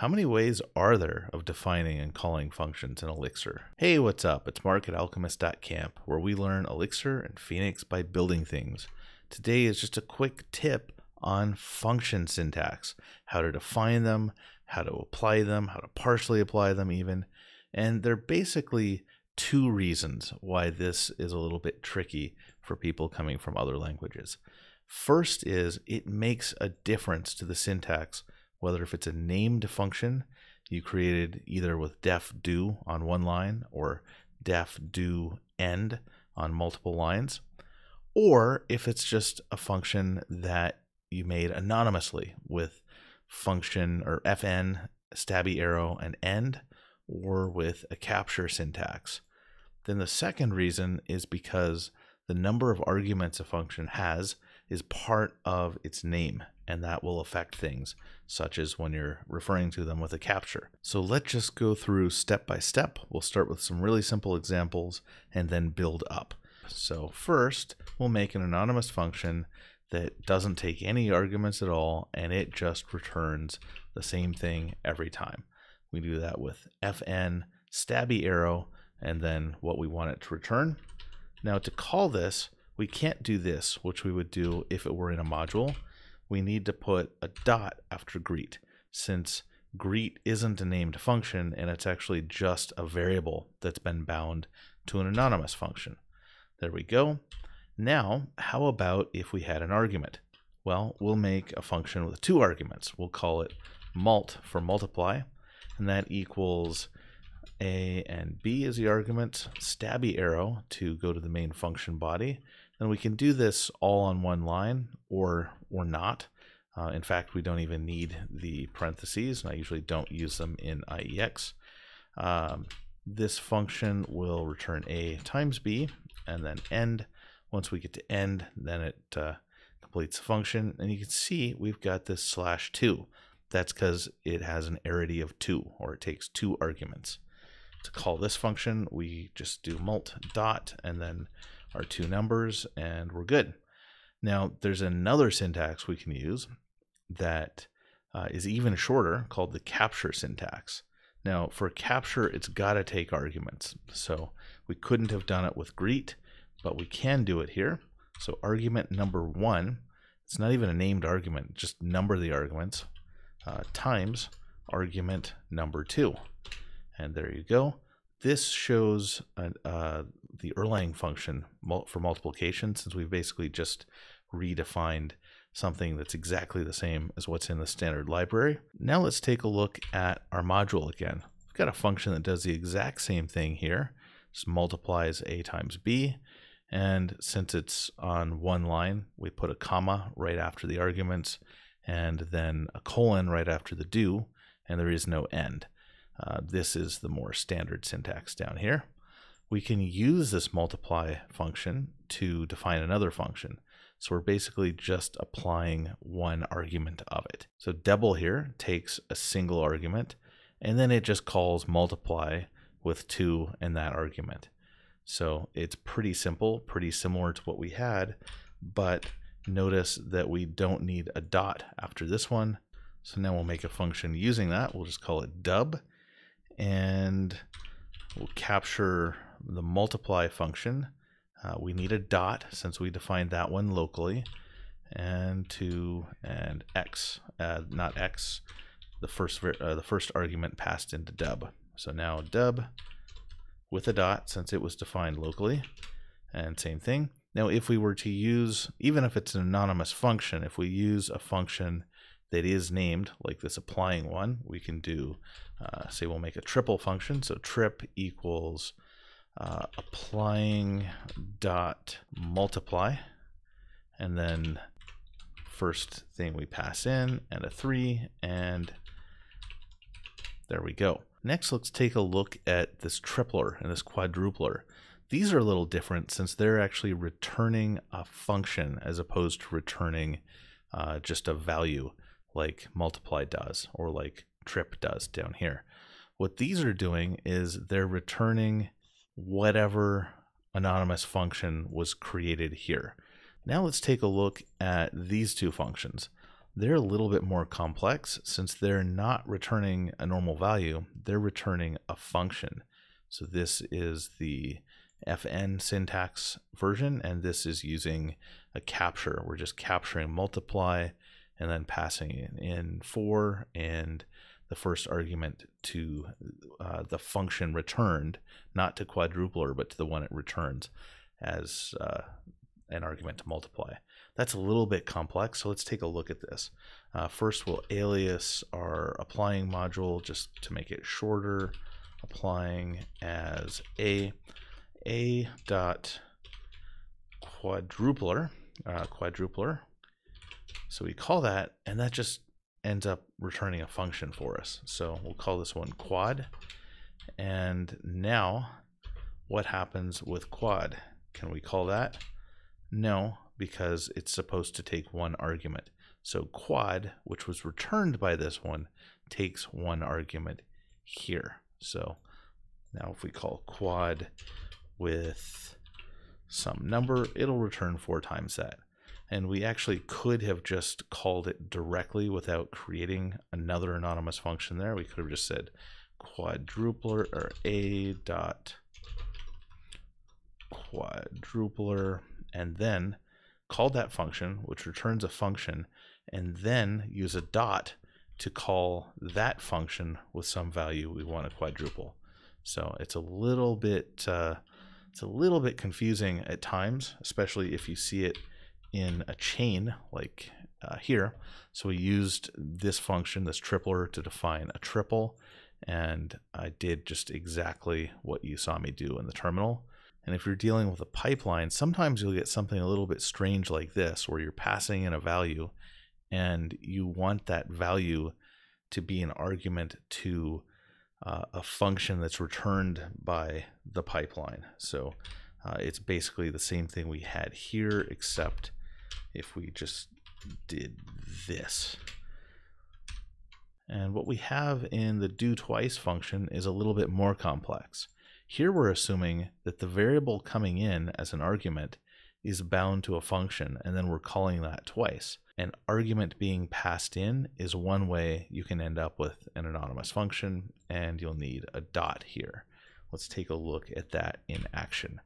How many ways are there of defining and calling functions in Elixir? Hey, what's up? It's Mark at alchemist.camp, where we learn Elixir and Phoenix by building things. Today is just a quick tip on function syntax, how to define them, how to apply them, how to partially apply them even. And there are basically two reasons why this is a little bit tricky for people coming from other languages. First is it makes a difference to the syntax whether if it's a named function you created either with def do on one line or def do end on multiple lines, or if it's just a function that you made anonymously with function or fn, stabby arrow, and end, or with a capture syntax. Then the second reason is because the number of arguments a function has is part of its name, and that will affect things, such as when you're referring to them with a capture. So let's just go through step by step. We'll start with some really simple examples and then build up. So first, we'll make an anonymous function that doesn't take any arguments at all, and it just returns the same thing every time. We do that with fn, stabby arrow, and then what we want it to return. Now to call this, we can't do this, which we would do if it were in a module. We need to put a dot after greet, since greet isn't a named function and it's actually just a variable that's been bound to an anonymous function. There we go. Now, how about if we had an argument? Well, we'll make a function with two arguments. We'll call it mult for multiply, and that equals a and b as the argument, stabby arrow to go to the main function body. And we can do this all on one line or not. In fact, we don't even need the parentheses, and I usually don't use them in IEX. This function will return a times b and then end. Once we get to end, then it completes the function. And you can see we've got this /2. That's because it has an arity of 2, or it takes 2 arguments. To call this function, we just do mult dot and then our 2 numbers, and we're good. Now, there's another syntax we can use that is even shorter, called the capture syntax. Now, for capture, it's got to take arguments. So we couldn't have done it with greet, but we can do it here. So argument number 1, it's not even a named argument, just number the arguments, times argument number 2. And there you go. This shows the Erlang function for multiplication, since we've basically just redefined something that's exactly the same as what's in the standard library. Now let's take a look at our module again. We've got a function that does the exact same thing here. Just multiplies a times b, and since it's on one line, we put a comma right after the arguments and then a colon right after the do, and there is no end. This is the more standard syntax down here. We can use this multiply function to define another function. So we're basically just applying one argument of it. So double here takes a single argument, and then it just calls multiply with 2 in that argument. So it's pretty simple, pretty similar to what we had, but notice that we don't need a dot after this one. So now we'll make a function using that. We'll just call it dub, and we'll capture the multiply function. We need a dot since we defined that one locally, and 2 and x, not x, the first argument passed into dub. So now dub with a dot since it was defined locally, and same thing. Now if we were to use, even if it's an anonymous function, if we use a function that is named, like this applying one, we can do, say we'll make a triple function. So trip equals applying dot multiply, and then first thing we pass in, and a 3, and there we go. Next, let's take a look at this tripler and this quadrupler. These are a little different since they're actually returning a function as opposed to returning just a value like multiply does or like trip does down here. What these are doing is they're returning whatever anonymous function was created here. Now let's take a look at these two functions. they're a little bit more complex since they're not returning a normal value, they're returning a function. So this is the FN syntax version, and this is using a capture. We're just capturing multiply and then passing in 4 and the first argument to the function returned, not to quadrupler, but to the one it returns as an argument to multiply. That's a little bit complex, so let's take a look at this. First, we'll alias our applying module just to make it shorter. Applying as a dot quadrupler. So we call that, and that just ends up returning a function for us. So we'll call this one quad. And now what happens with quad? Can we call that? No, because it's supposed to take one argument. So quad, which was returned by this one, takes one argument here. So now if we call quad with some number, it'll return 4 times that. And we actually could have just called it directly without creating another anonymous function there. We could have just said quadrupler or a dot quadrupler and then called that function, which returns a function, and then use a dot to call that function with some value we want to quadruple. So it's a little bit confusing at times, especially if you see it in a chain like here. So we used this function, this tripler, to define a triple, and I did just exactly what you saw me do in the terminal. And if you're dealing with a pipeline, sometimes you'll get something a little bit strange like this, where you're passing in a value and you want that value to be an argument to a function that's returned by the pipeline. So it's basically the same thing we had here, except if we just did this. And what we have in the do twice function is a little bit more complex. Here we're assuming that the variable coming in as an argument is bound to a function, and then we're calling that twice. An argument being passed in is one way you can end up with an anonymous function, and you'll need a dot here. Let's take a look at that in action.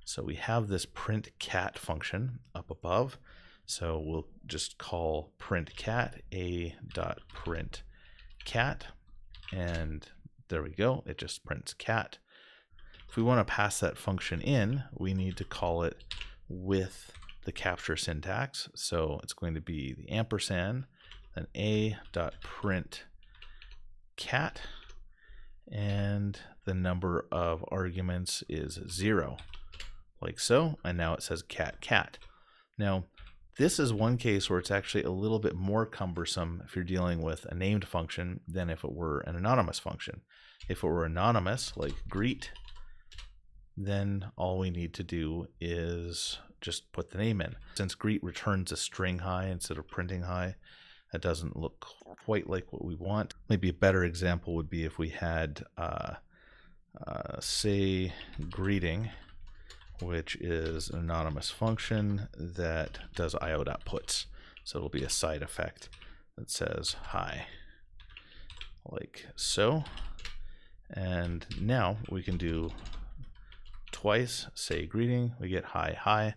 So we have this print cat function up above. So we'll just call print cat a dot print cat, and there we go. It just prints cat. If we want to pass that function in, we need to call it with the capture syntax. So it's going to be the ampersand, then a dot print cat, and the number of arguments is 0, like so. And now it says cat cat. Now this is one case where it's actually a little bit more cumbersome if you're dealing with a named function than if it were an anonymous function. If it were anonymous, like greet, then all we need to do is just put the name in. Since greet returns a string high instead of printing high, that doesn't look quite like what we want. Maybe a better example would be if we had say greeting, which is an anonymous function that does io.puts. So it'll be a side effect that says hi, like so. And now we can do twice, say greeting, we get hi, hi,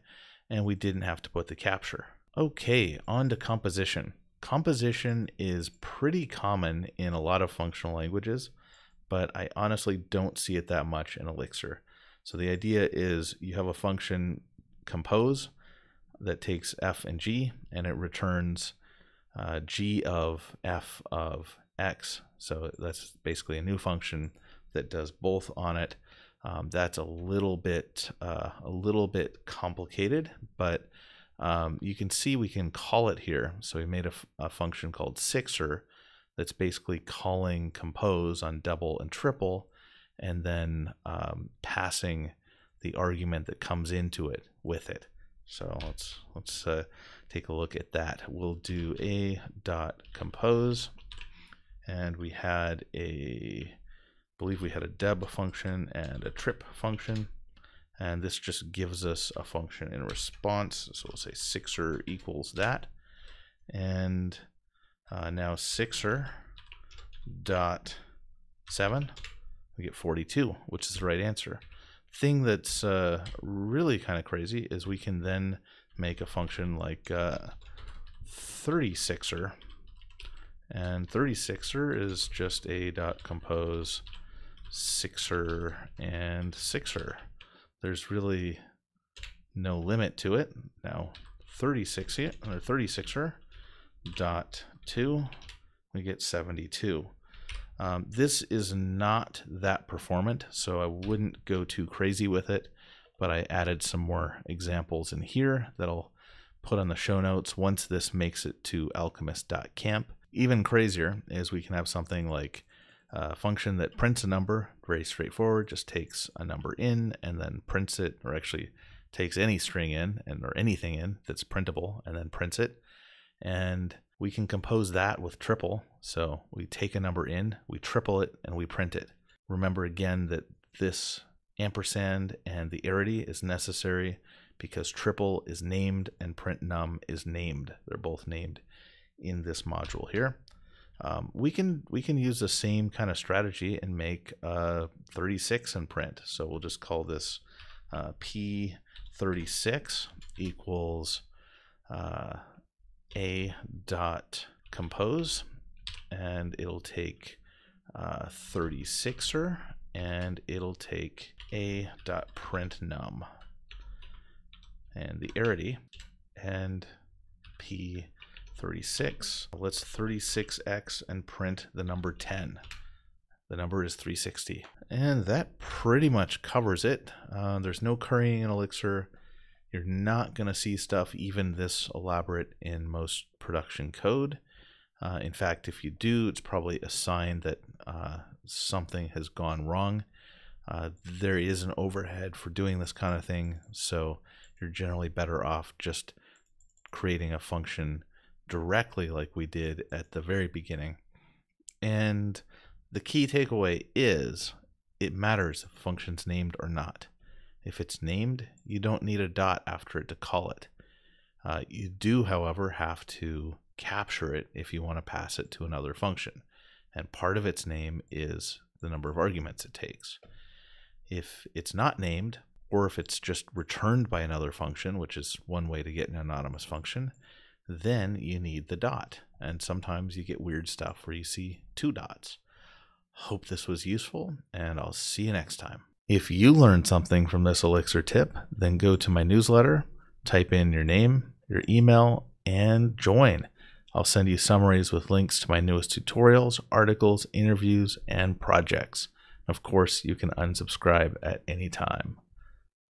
and we didn't have to put the capture. Okay, on to composition. Composition is pretty common in a lot of functional languages, but I honestly don't see it that much in Elixir. So the idea is you have a function compose that takes f and g, and it returns g of f of x. So that's basically a new function that does both on it. That's a little bit complicated, but you can see we can call it here. So we made a function called sixer that's basically calling compose on double and triple, and then passing the argument that comes into it with it. So let's take a look at that. We'll do a dot compose, and we had I believe we had a deb function and a trip function, and this just gives us a function in response. So we'll say sixer equals that, and Now sixer dot 7, we get 42, which is the right answer. Thing that's really kind of crazy is we can then make a function like 36er, and 36er is just a dot compose sixer and sixer. There's really no limit to it. Now 36er dot 2, we get 72. This is not that performant, so I wouldn't go too crazy with it, but I added some more examples in here that I'll put on the show notes once this makes it to alchemist.camp. Even crazier is we can have something like a function that prints a number, very straightforward, just takes a number in and then prints it, or actually takes any string in or anything in that's printable and then prints it. And we can compose that with triple. So we take a number in, we triple it, and we print it. Remember again that this ampersand and the arity is necessary because triple is named and print num is named. They're both named in this module here. We can use the same kind of strategy and make 36 and print. So we'll just call this P36 equals a dot compose, and it'll take 36er, and it'll take a dot print num, and the arity, and P36. Let's 36x and print the number 10. The number is 360. And that pretty much covers it. There's no currying in Elixir. You're not going to see stuff even this elaborate in most production code. In fact, if you do, it's probably a sign that something has gone wrong. There is an overhead for doing this kind of thing, so you're generally better off just creating a function directly like we did at the very beginning. And the key takeaway is it matters if a function's named or not. If it's named, you don't need a dot after it to call it. You do, however, have to capture it if you want to pass it to another function. And part of its name is the number of arguments it takes. If it's not named, or if it's just returned by another function, which is one way to get an anonymous function, then you need the dot. And sometimes you get weird stuff where you see 2 dots. Hope this was useful, and I'll see you next time. If you learned something from this Elixir tip, then go to my newsletter, type in your name, your email, and join. I'll send you summaries with links to my newest tutorials, articles, interviews, and projects. Of course, you can unsubscribe at any time.